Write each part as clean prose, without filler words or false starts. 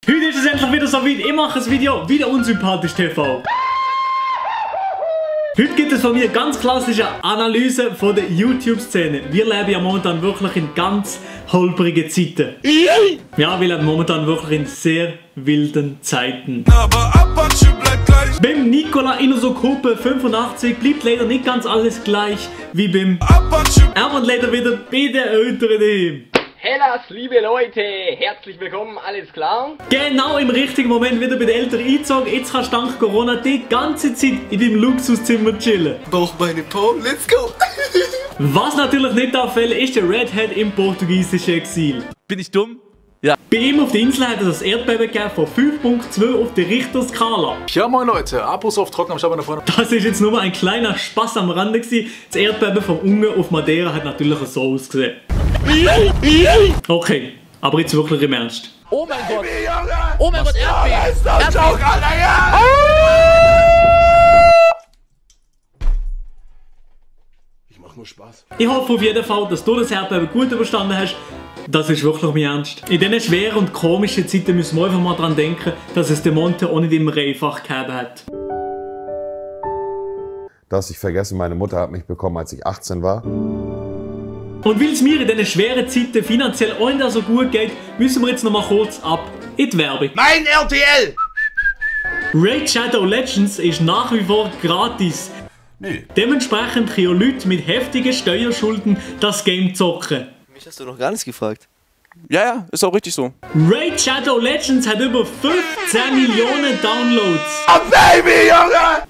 Heute ist es endlich wieder so weit. Ich mache ein Video wieder unsympathisch TV. Heute gibt es von mir ganz klassische Analyse von der YouTube-Szene. Wir leben ja momentan wirklich in ganz holprigen Zeiten. Ja, wir leben momentan wirklich in sehr wilden Zeiten. Beim Nikola Inosokope 85 bleibt leider nicht ganz alles gleich wie beim er wohnt leider wieder bei den Eltern daheim. Hellas, liebe Leute, herzlich willkommen, alles klar? Genau im richtigen Moment wieder bei den Eltern eingezogen. Jetzt kannst du dank Corona die ganze Zeit in deinem Luxuszimmer chillen. Brauch meine Po, let's go! Was natürlich nicht auffällt, ist der Redhead im portugiesischen Exil. Bin ich dumm? Ja. Bei ihm auf der Insel hat es das Erdbeben gegeben von 5.2 auf der Richterskala. Ja moin Leute, Abos auf Trocken am Schaber nach vorne. Das ist jetzt nur ein kleiner Spaß am Rande gewesen. Das Erdbeben vom Ungarn auf Madeira hat natürlich so ausgesehen. Okay, aber jetzt wirklich im Ernst. Oh mein Gott! Oh mein Gott, Erdbeben! Ich mach nur Spaß. Ich hoffe auf jeden Fall, dass du das Erdbeben gut überstanden hast. Das ist wirklich mein Ernst. In diesen schweren und komischen Zeiten müssen wir einfach mal daran denken, dass es den Monte auch nicht immer einfach gegeben hat. Dass ich vergesse, meine Mutter hat mich bekommen, als ich 18 war. Und weil es mir in diesen schweren Zeiten finanziell auch nicht so gut geht, müssen wir jetzt noch mal kurz ab in die Werbung. Mein RTL! Raid Shadow Legends ist nach wie vor gratis. Nö. Dementsprechend können auch Leute mit heftigen Steuerschulden das Game zocken. Mich hast du noch gar nichts gefragt. Ja, ist auch richtig so. Raid Shadow Legends hat über 15 Millionen Downloads. Oh Baby, Junge!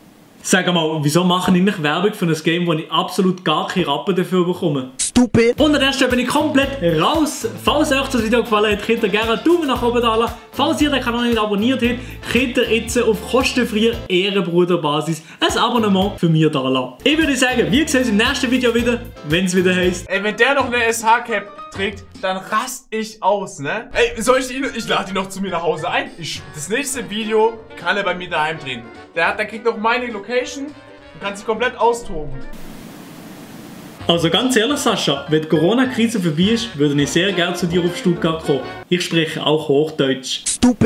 Sag mal, wieso machen ich nicht Werbung für ein Game, wo ich absolut gar keine Rappen dafür bekomme? Stupid! Und an der Stelle bin ich komplett raus. Falls euch das Video gefallen hat, könnt ihr gerne einen Daumen nach oben da lassen. Falls ihr den Kanal nicht abonniert habt, könnt ihr jetzt auf kostenfreier Ehrenbruderbasis ein Abonnement für mich da lassen. Ich würde sagen, wir sehen uns im nächsten Video wieder, wenn es wieder heisst. Ey, wenn der noch eine SH-Cap trägt, dann rast ich aus, ne? Ey, soll ich ihn, ich lade ihn noch zu mir nach Hause ein. Das nächste Video kann er bei mir daheim drehen. Der kriegt noch meine Location und kann sich komplett austoben. Also ganz ehrlich, Sascha, wenn die Corona-Krise vorbei ist, würde ich sehr gerne zu dir auf Stuttgart kommen. Ich spreche auch Hochdeutsch. Stupid!